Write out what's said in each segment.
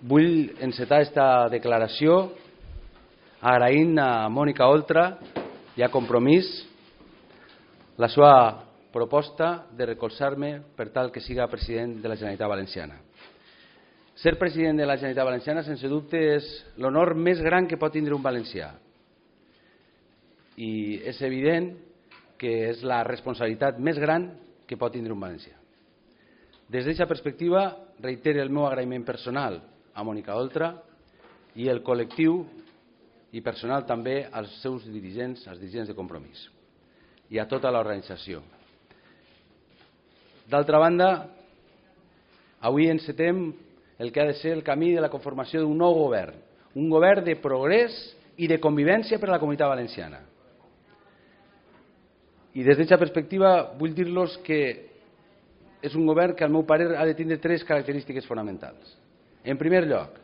Vull encetar aquesta declaració agraint a Mònica Oltra i a Compromís la seva proposta de recolzar-me per tal que siga president de la Generalitat Valenciana. Ser president de la Generalitat Valenciana, sense dubte, és l'honor més gran que pot tindre un valencià. I és evident que és la responsabilitat més gran que pot tindre un valencià. Des d'aquesta perspectiva, reitero el meu agraïment personal a Mònica Oltra i el col·lectiu i personal també als seus dirigents, als dirigents de Compromís i a tota l'organització. D'altra banda, avui encetem el que ha de ser el camí de la conformació d'un nou govern, un govern de progrés i de convivència per a la comunitat valenciana. I des d'aquesta perspectiva vull dir-los que és un govern que, al meu parer, ha de tindre tres característiques fonamentals. En primer lloc,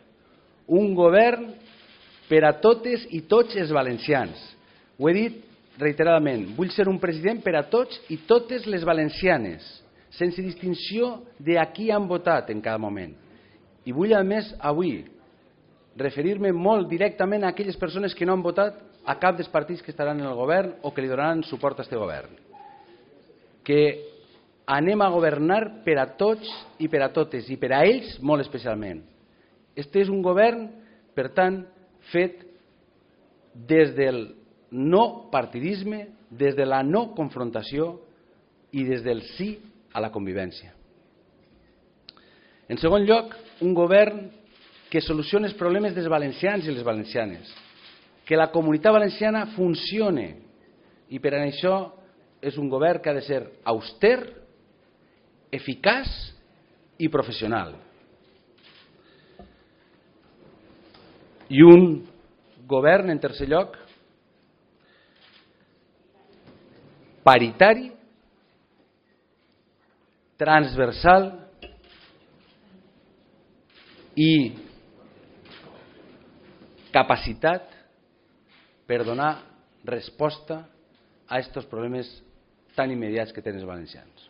un govern per a totes i tots els valencians. Ho he dit reiteradament, vull ser un president per a tots i totes les valencianes, sense distinció de a qui han votat en cada moment. I vull, a més, avui, referir-me molt directament a aquelles persones que no han votat a cap dels partits que estaran en el govern o que li donaran suport a aquest govern. Que anem a governar per a tots i per a totes, i per a ells molt especialment. Este és un govern, per tant, fet des del no partidisme, des de la no confrontació i des del sí a la convivència. En segon lloc, un govern que solucioni els problemes dels valencians i les valencianes, que la comunitat valenciana funcione, i per a això és un govern que ha de ser auster, eficaç i professional. I un govern, en tercer lloc, paritari, transversal i capacitat per donar resposta a aquests problemes tan immediats que tenen els valencians.